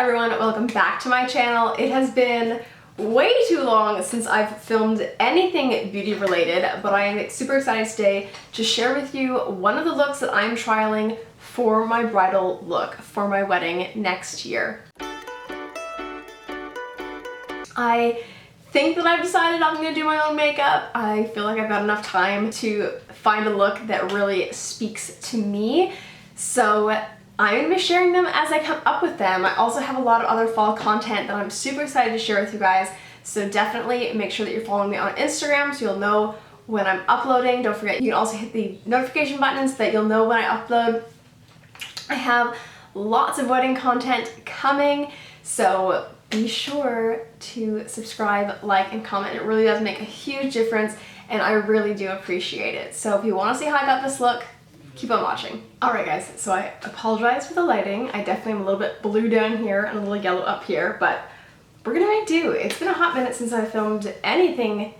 everyone, welcome back to my channel. It has been way too long since I've filmed anything beauty related, but I am super excited today to share with you one of the looks that I'm trialing for my bridal look for my wedding next year. I think that I've decided I'm going to do my own makeup. I feel like I've got enough time to find a look that really speaks to me. So I'm going to be sharing them as I come up with them. I also have a lot of other fall content that I'm super excited to share with you guys. So definitely make sure that you're following me on Instagram so you'll know when I'm uploading. Don't forget, you can also hit the notification buttons so that you'll know when I upload. I have lots of wedding content coming, so be sure to subscribe, like, and comment. It really does make a huge difference, and I really do appreciate it. So if you want to see how I got this look, keep on watching. Alright guys, so I apologize for the lighting. I definitely am a little bit blue down here and a little yellow up here, but we're gonna make do. It's been a hot minute since I filmed anything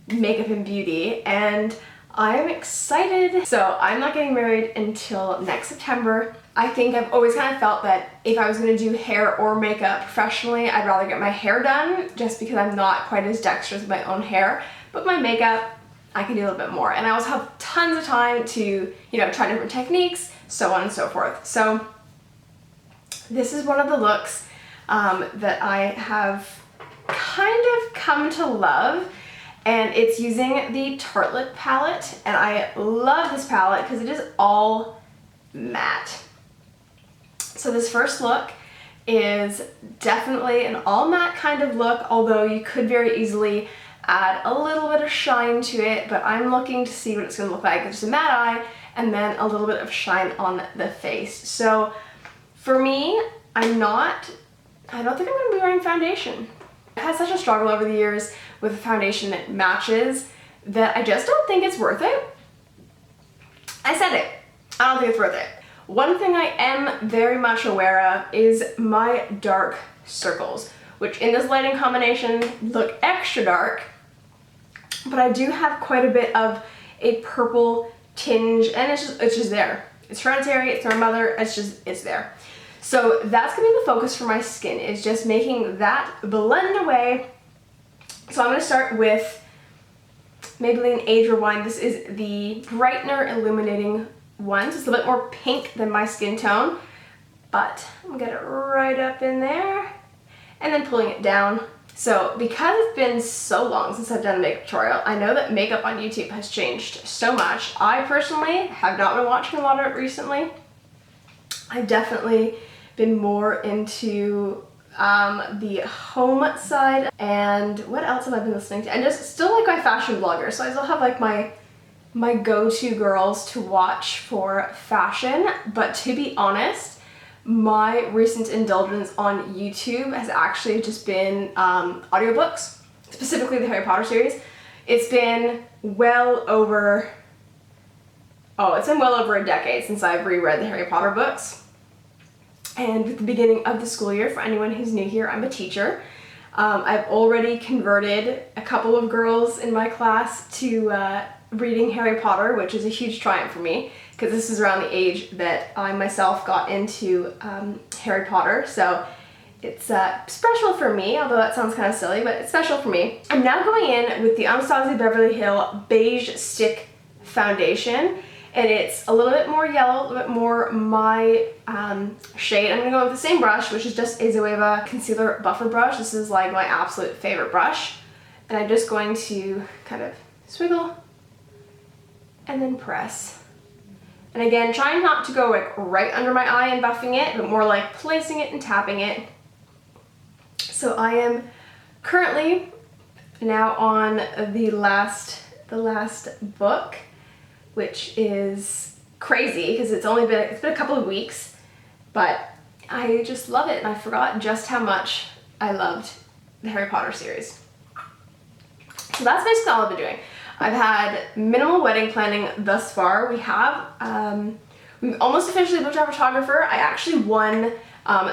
makeup and beauty, and I'm excited. So I'm not getting married until next September. I think I've always kind of felt that if I was going to do hair or makeup professionally, I'd rather get my hair done just because I'm not quite as dexterous with my own hair. But my makeup, I can do a little bit more. And I also have tons of time to, try different techniques, so on and so forth. So this is one of the looks that I have kind of come to love. And it's using the Tartelette palette, and I love this palette because it is all matte. So this first look is definitely an all matte kind of look, although you could very easily add a little bit of shine to it, but I'm looking to see what it's going to look like. It's just a matte eye and then a little bit of shine on the face. So for me, I don't think I'm going to be wearing foundation. I've had such a struggle over the years with a foundation that matches that I just don't think it's worth it. I said it. I don't think it's worth it. One thing I am very much aware of is my dark circles, which in this lighting combination look extra dark, but I do have quite a bit of a purple tinge, and it's just there. It's hereditary, it's my mother, it's there. So that's gonna be the focus for my skin, is just making that blend away. So I'm gonna start with Maybelline Age Rewind. This is the Brightener Illuminating one. So it's a bit more pink than my skin tone, but I'm gonna get it right up in there and then pulling it down. So because it's been so long since I've done a makeup tutorial, I know that makeup on YouTube has changed so much. I personally have not been watching a lot of it recently. I've definitely been more into the home side. And what else have I been listening to? And just still like my fashion blogger. So I still have like my go-to girls to watch for fashion. But to be honest, my recent indulgence on YouTube has actually just been audiobooks, specifically the Harry Potter series. It's been well over a decade since I've reread the Harry Potter books. And with the beginning of the school year, for anyone who's new here, I'm a teacher. I've already converted a couple of girls in my class to reading Harry Potter, which is a huge triumph for me because this is around the age that I myself got into Harry Potter. So it's special for me, although that sounds kind of silly, but it's special for me. I'm now going in with the Anastasia Beverly Hill Beige Stick Foundation. And it's a little bit more yellow, a little bit more my shade. I'm going to go with the same brush, which is just a Zoeva Concealer Buffer Brush. This is like my absolute favorite brush. And I'm just going to kind of swiggle and then press. And again, trying not to go like right under my eye and buffing it, but more like placing it and tapping it. So I am currently now on the last book, which is crazy because it's been a couple of weeks, but I just love it, and I forgot just how much I loved the Harry Potter series. So that's basically all I've been doing. I've had minimal wedding planning thus far. We've almost officially booked our photographer. I actually won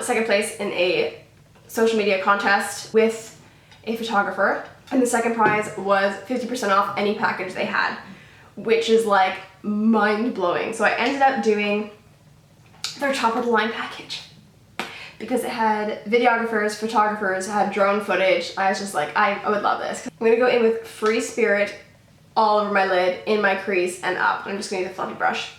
second place in a social media contest with a photographer, and the second prize was 50% off any package they had, which is like mind-blowing. So I ended up doing their top of the line package. because it had videographers, photographers, it had drone footage. I was just like, I would love this. I'm gonna go in with Free Spirit all over my lid, in my crease, and up. I'm just gonna use a fluffy brush.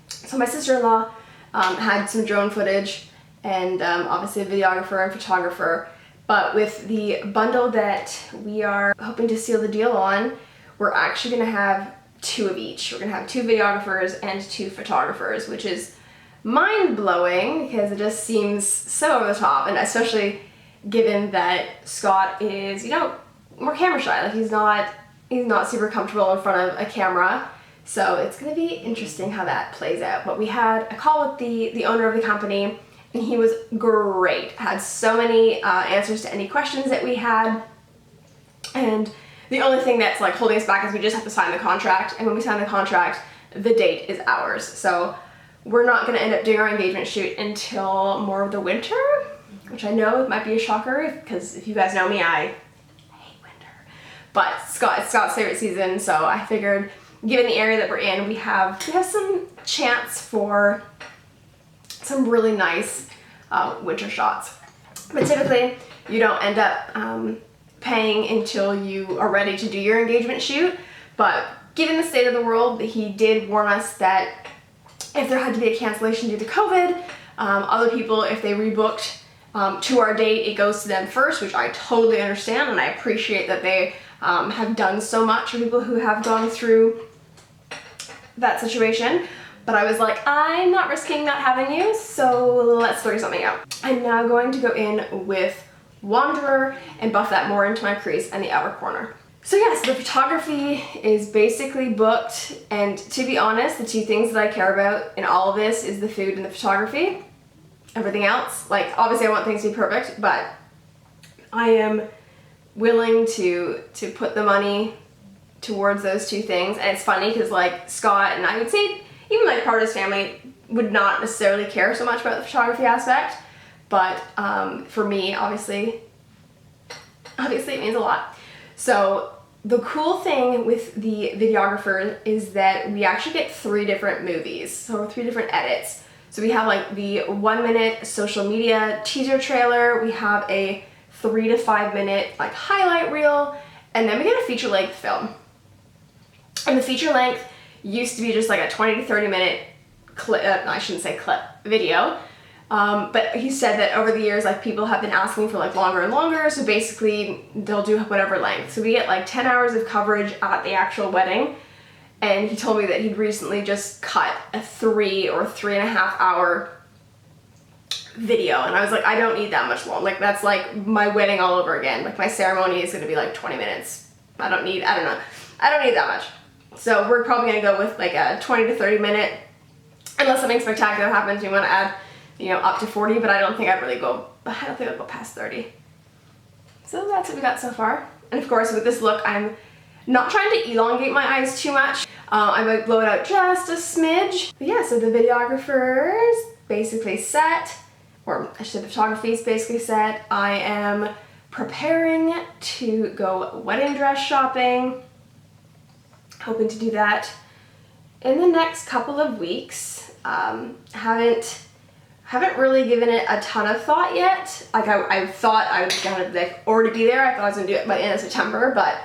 So my sister-in-law had some drone footage and obviously a videographer and photographer, but with the bundle that we are hoping to seal the deal on, we're actually gonna have 2 of each. We're gonna have 2 videographers and 2 photographers, which is mind-blowing because it just seems so over the top, and especially given that Scott is, you know, more camera shy. Like he's not super comfortable in front of a camera. So it's gonna be interesting how that plays out. But we had a call with the owner of the company, and he was great. Had so many answers to any questions that we had. And the only thing that's like holding us back is we just have to sign the contract. And when we sign the contract, the date is ours. So we're not gonna end up doing our engagement shoot until more of the winter, which I know might be a shocker because if you guys know me, I hate winter. But it's Scott's favorite season, so I figured given the area that we're in, we have some chance for some really nice winter shots. But typically, you don't end up paying until you are ready to do your engagement shoot. But given the state of the world, he did warn us that if there had to be a cancellation due to COVID, other people, if they rebooked to our date, it goes to them first, which I totally understand, and I appreciate that they have done so much for people who have gone through that situation. But I was like, I'm not risking not having you, so let's figure something out. I'm now going to go in with Wanderer and buff that more into my crease and the outer corner. So yes, the photography is basically booked, and to be honest, the 2 things that I care about in all of this is the food and the photography. Everything else, like obviously I want things to be perfect, but I am willing to put the money towards those 2 things. And it's funny because like Scott, and I would say even like part of his family, would not necessarily care so much about the photography aspect, but for me, obviously it means a lot. So the cool thing with the videographer is that we actually get 3 different movies, so 3 different edits. So we have like the 1-minute social media teaser trailer, we have a 3 to 5 minute like highlight reel, and then we get a feature length film. And the feature length used to be just like a 20 to 30 minute clip, I shouldn't say clip, video. But he said that over the years, like people have been asking for like longer and longer, so basically they'll do whatever length. So we get like 10 hours of coverage at the actual wedding, and he told me that he'd recently just cut a 3 or 3.5 hour video, and I was like, I don't need that much long. Like that's like my wedding all over again. Like my ceremony is gonna be like 20 minutes. I don't need that much. So we're probably gonna go with like a 20 to 30 minute, unless something spectacular happens, we wanna add, you know, up to 40, but I don't think I'll go past 30. So that's what we got so far. And of course with this look, I'm not trying to elongate my eyes too much. I might blow it out just a smidge. But yeah, so the videographer is basically set, or I should say the photography is basically set. I am preparing to go wedding dress shopping. Hoping to do that in the next couple of weeks. Haven't really given it a ton of thought yet. Like I thought I would kind of like already be there. I thought I was gonna do it by the end of September, but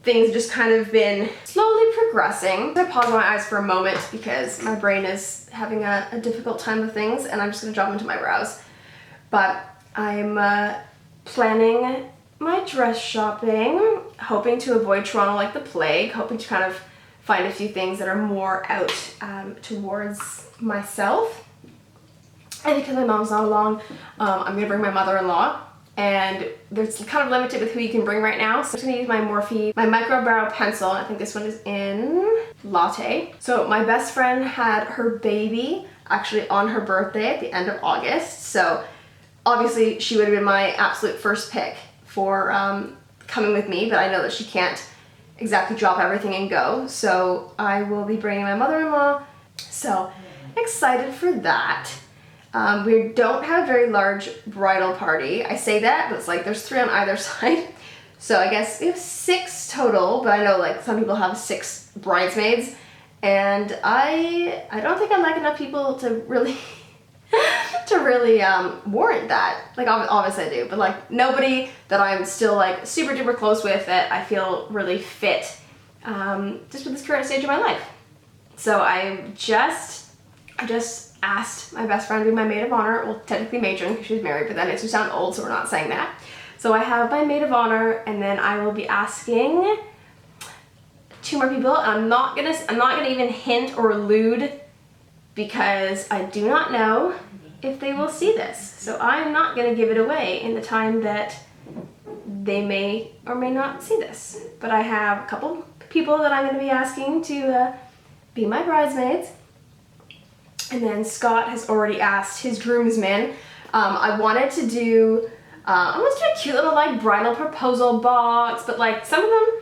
things just kind of been slowly progressing. I'm gonna pause my eyes for a moment because my brain is having a difficult time with things, and I'm just gonna drop into my brows. But I'm planning my dress shopping, hoping to avoid Toronto like the plague, hoping to kind of find a few things that are more out towards myself. And because my mom's not along, I'm gonna bring my mother-in-law, and there's kind of limited with who you can bring right now. So I'm just gonna use my Morphe, my micro brow pencil. I think this one is in Latte. So my best friend had her baby actually on her birthday at the end of August. So obviously she would have been my absolute first pick for coming with me, but I know that she can't exactly drop everything and go. So I will be bringing my mother-in-law. So excited for that. We don't have a very large bridal party. I say that, but it's like there's 3 on either side. So I guess we have 6 total, but I know like some people have 6 bridesmaids, and I don't think I like enough people to really to really warrant that. Like obviously I do, but like nobody that I'm still like super duper close with that I feel really fit just with this current stage of my life. So I just asked my best friend to be my maid of honor. Well, technically matron because she's married, but that makes me sound old, so we're not saying that. So I have my maid of honor, and then I will be asking 2 more people. And I'm not gonna even hint or allude because I do not know if they will see this. So I'm not gonna give it away in the time that they may or may not see this. But I have a couple people that I'm gonna be asking to be my bridesmaids. And then Scott has already asked his groomsmen. I wanted to do a cute little like bridal proposal box, but like some of them,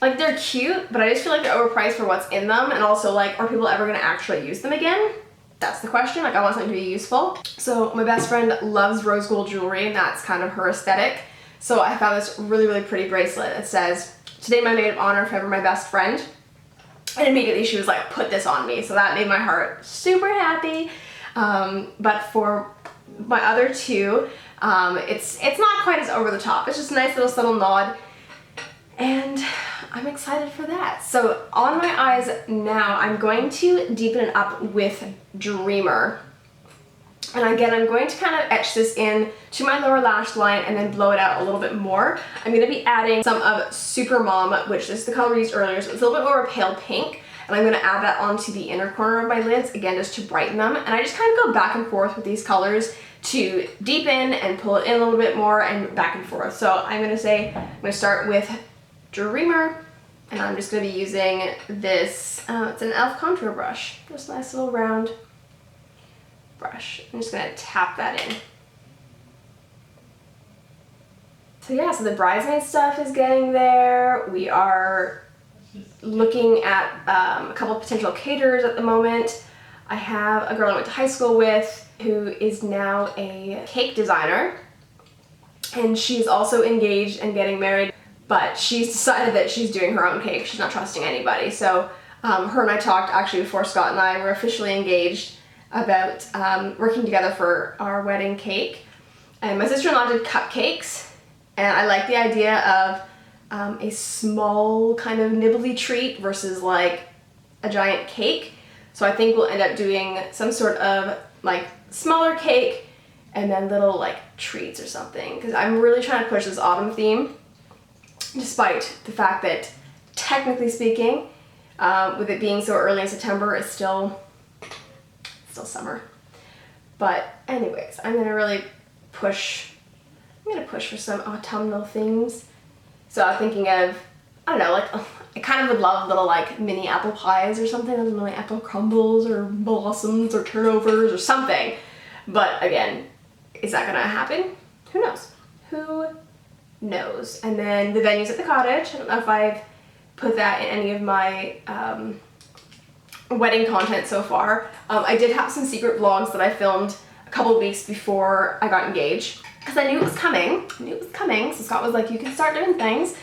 like they're cute, but I just feel like they're overpriced for what's in them, and also like, are people ever gonna actually use them again? That's the question. Like I want something to be useful. So my best friend loves rose gold jewelry, and that's kind of her aesthetic. So I found this really, really pretty bracelet. It says, "Today my maid of honor, forever my best friend." And immediately she was like, "Put this on me." So that made my heart super happy. But for my other 2, it's not quite as over the top. It's just a nice little subtle nod. And I'm excited for that. So on my eyes now, I'm going to deepen it up with Dreamer. And again, I'm going to kind of etch this in to my lower lash line and then blow it out a little bit more. I'm going to be adding some of Super Mom, which is the color we used earlier, so it's a little bit more of a pale pink. And I'm going to add that onto the inner corner of my lids, again, just to brighten them. And I just kind of go back and forth with these colors to deepen and pull it in a little bit more and back and forth. So I'm going to start with Dreamer, and I'm just going to be using this, it's an e.l.f. contour brush, just a nice little round brush. I'm just going to tap that in. So yeah, so the bridesmaid stuff is getting there. We are looking at a couple of potential caterers at the moment. I have a girl I went to high school with who is now a cake designer, and she's also engaged and getting married, but she's decided that she's doing her own cake. She's not trusting anybody. So her and I talked actually before Scott and I were officially engaged about working together for our wedding cake. And my sister-in-law did cupcakes, and I like the idea of a small kind of nibbly treat versus like a giant cake. So I think we'll end up doing some sort of like smaller cake and then little like treats or something, because I'm really trying to push this autumn theme, despite the fact that technically speaking, with it being so early in September, it's still summer. But anyways, I'm gonna push for some autumnal themes. So I'm thinking of, I don't know, like I kind of would love little like mini apple pies or something, like apple crumbles or blossoms or turnovers or something. But again, is that gonna happen? Who knows? Who knows? And then the venues at the cottage. I don't know if I've put that in any of my wedding content so far. I did have some secret vlogs that I filmed a couple weeks before I got engaged, because I knew it was coming. So Scott was like, "You can start doing things."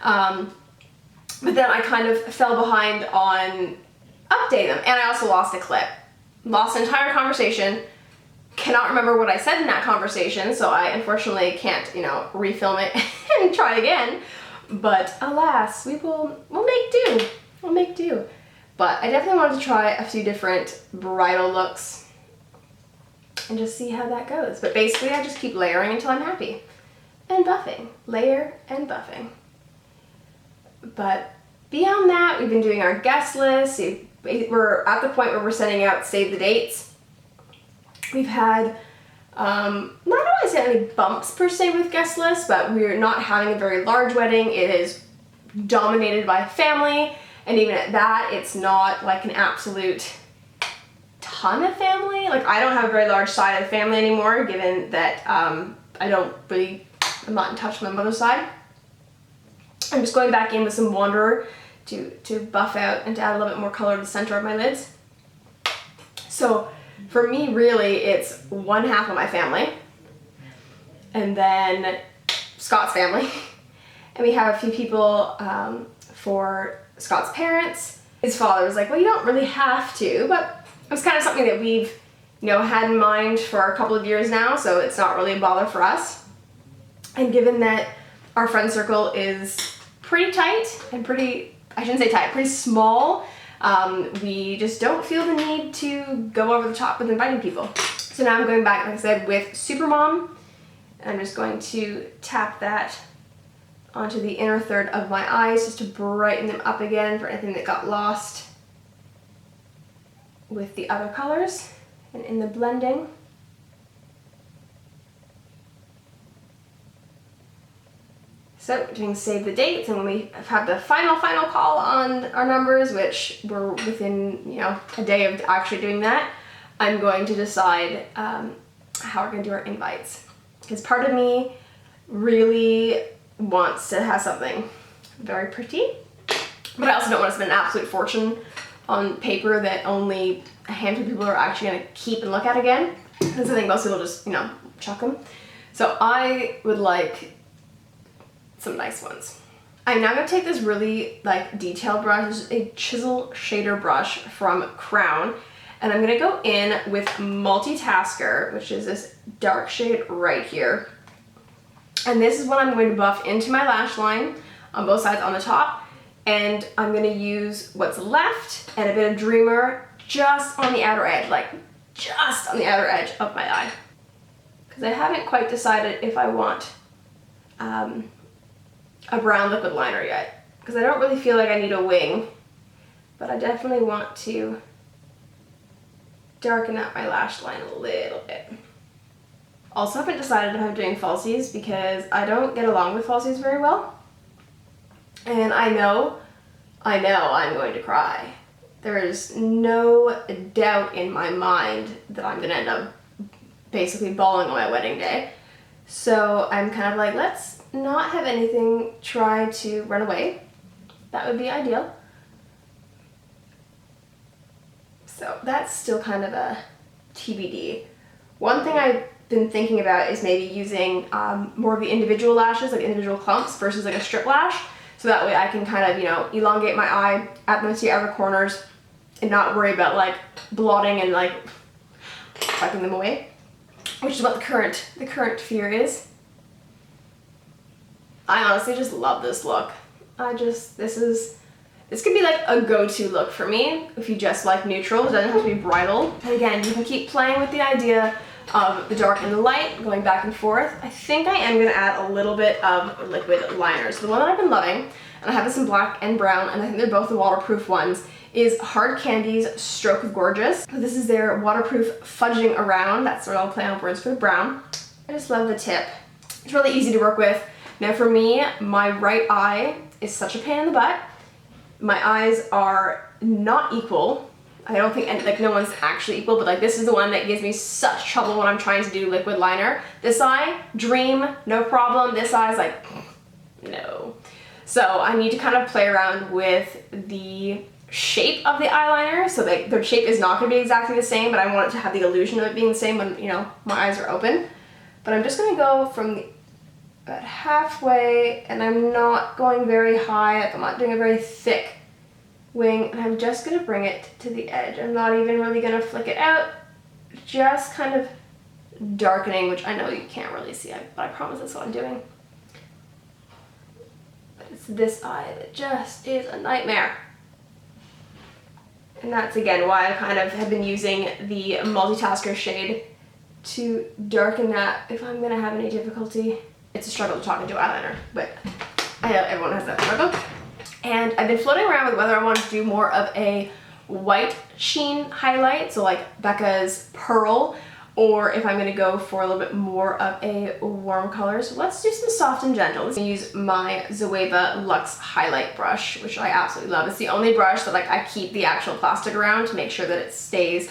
But then I kind of fell behind on updating them, and I also lost a clip. Lost an entire conversation. Cannot remember what I said in that conversation, so I unfortunately can't, refilm it and try again. But alas, we'll make do. We'll make do. But I definitely wanted to try a few different bridal looks and just see how that goes. But basically, I just keep layering until I'm happy. And buffing. Layer and buffing. But beyond that, we've been doing our guest list. We're at the point where we're sending out save the dates. We've had, not always had any bumps per se with guest lists, but we're not having a very large wedding. It is dominated by family, and even at that, it's not like an absolute ton of family. Like, I don't have a very large side of family anymore, given that I'm not in touch with my mother's side. I'm just going back in with some Wanderer to buff out and to add a little bit more color to the center of my lids. So for me, really, it's one half of my family, and then Scott's family, and we have a few people for Scott's parents. His father was like, "Well, you don't really have to," but it was kind of something that we've had in mind for a couple of years now, so it's not really a bother for us. And given that our friend circle is pretty tight and pretty small, we just don't feel the need to go over the top with inviting people. So now I'm going back, like I said, with Supermom, and I'm just going to tap that onto the inner third of my eyes just to brighten them up again for anything that got lost with the other colors and in the blending. So doing save the dates, and when we have the final call on our numbers, which we're within a day of actually doing that, I'm going to decide how we're going to do our invites. Because part of me really wants to have something very pretty, but I also don't want to spend an absolute fortune on paper that only a handful of people are actually going to keep and look at again. Because I think most people just, chuck them. So I would like some nice ones. I'm now going to take this really detailed brush. This is a chisel shader brush from Crown, and I'm going to go in with Multitasker, which is this dark shade right here. And this is what I'm going to buff into my lash line on both sides on the top, and I'm going to use what's left and a bit of Dreamer just on the outer edge, just on the outer edge of my eye. Because I haven't quite decided if I want a brown liquid liner yet, because I don't really feel like I need a wing, but I definitely want to darken up my lash line a little bit. Also haven't decided if I'm doing falsies, because I don't get along with falsies very well, and I know I'm going to cry. There is no doubt in my mind that I'm gonna end up basically bawling on my wedding day. So I'm kind of like, let's not have anything try to run away. That would be ideal. So that's still kind of a TBD. One thing I've been thinking about is maybe using more of the individual lashes, like individual clumps versus like a strip lash. So that way I can kind of, elongate my eye at the outer corners and not worry about blotting and wiping them away, which is what the current fear is. I honestly just love this look. This could be a go-to look for me if you just like neutral. It doesn't have to be bridal. And again, you can keep playing with the idea of the dark and the light, going back and forth. I think I am gonna add a little bit of liquid liner. So the one that I've been loving, and I have this in black and brown, and I think they're both the waterproof ones, is Hard Candy's Stroke of Gorgeous. This is their waterproof fudging around. That's where I'll play on words for the brown. I just love the tip. It's really easy to work with. Now for me, my right eye is such a pain in the butt. My eyes are not equal. I don't think, no one's actually equal, but this is the one that gives me such trouble when I'm trying to do liquid liner. This eye, dream, no problem. This eye's no. So I need to kind of play around with the shape of the eyeliner, so their shape is not going to be exactly the same, but I want it to have the illusion of it being the same when, my eyes are open. But I'm just going to go from about halfway, and I'm not going very high, I'm not doing a very thick wing, and I'm just going to bring it to the edge. I'm not even really going to flick it out, just kind of darkening, which I know you can't really see, but I promise that's what I'm doing. But it's this eye that just is a nightmare. And that's again why I kind of have been using the Multitasker shade to darken that if I'm going to have any difficulty. It's a struggle to talk into eyeliner, but I know everyone has that struggle. And I've been floating around with whether I want to do more of a white sheen highlight, so Becca's Pearl, or if I'm going to go for a little bit more of a warm color. So let's do some soft and gentle. Let's use my Zoeva Luxe highlight brush, which I absolutely love. It's the only brush that I keep the actual plastic around to make sure that it stays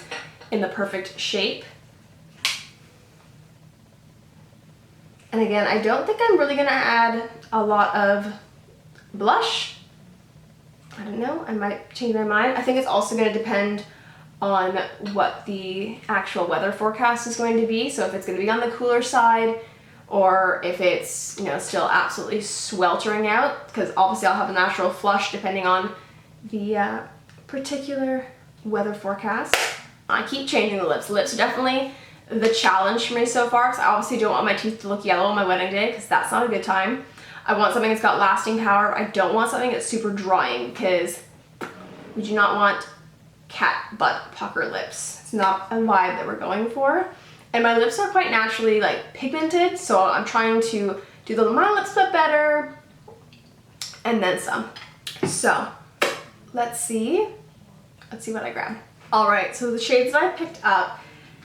in the perfect shape. And again, I don't think I'm really going to add a lot of blush. I don't know, I might change my mind. I think it's also going to depend on what the actual weather forecast is going to be. So if it's going to be on the cooler side, or if it's, still absolutely sweltering out, because obviously I'll have a natural flush depending on the particular weather forecast. I keep changing the lips. Lips are definitely the challenge for me so far, because I obviously don't want my teeth to look yellow on my wedding day, because that's not a good time. I want something that's got lasting power. I don't want something that's super drying, because we do not want cat butt pucker lips. It's not a vibe that we're going for. And my lips are quite naturally like pigmented, so I'm trying to do my lips a bit better, and then some. So let's see what I grab. All right, so the shades that I picked up,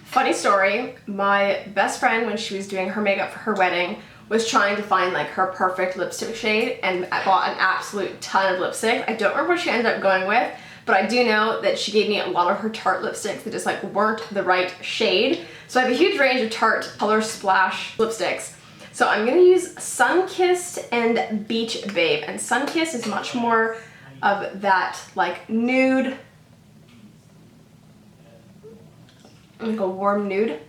funny story, my best friend, when she was doing her makeup for her wedding, was trying to find like her perfect lipstick shade, and I bought an absolute ton of lipstick. I don't remember what she ended up going with, but I do know that she gave me a lot of her Tarte lipsticks that just like weren't the right shade. So I have a huge range of Tarte Color Splash lipsticks. So I'm gonna use Sunkissed and Beach Babe. And Sunkissed is much more of that like nude, like a warm nude.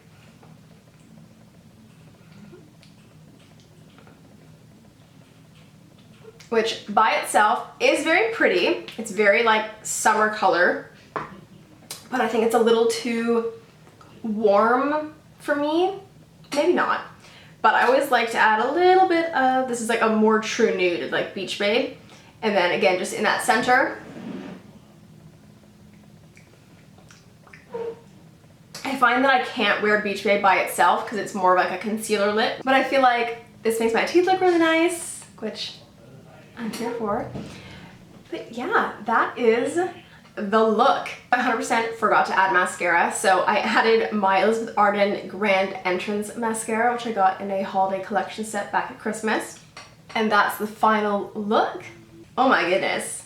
Which by itself is very pretty. It's very like summer color, but I think it's a little too warm for me. Maybe not, but I always like to add a little bit of, this is like a more true nude, like Beach Babe. And then again, just in that center. I find that I can't wear Beach Babe by itself because it's more of like a concealer lip, but I feel like this makes my teeth look really nice, which I'm here for. But yeah, that is the look. I 100% forgot to add mascara, so I added my Elizabeth Arden Grand Entrance mascara, which I got in a holiday collection set back at Christmas. And that's the final look. Oh my goodness,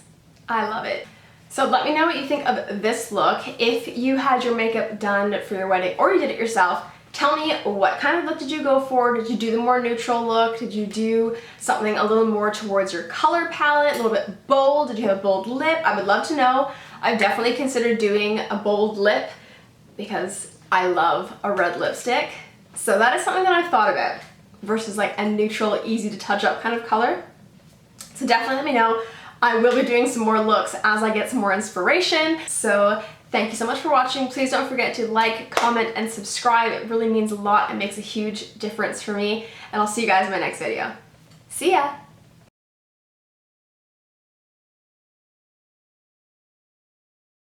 I love it. So let me know what you think of this look. If you had your makeup done for your wedding or you did it yourself, tell me what kind of look did you go for? Did you do the more neutral look? Did you do something a little more towards your color palette, a little bit bold? Did you have a bold lip? I would love to know. I've definitely considered doing a bold lip because I love a red lipstick. So that is something that I've thought about versus like a neutral, easy to touch up kind of color. So definitely let me know. I will be doing some more looks as I get some more inspiration. So thank you so much for watching. Please don't forget to like, comment, and subscribe. It really means a lot and makes a huge difference for me. And I'll see you guys in my next video. See ya!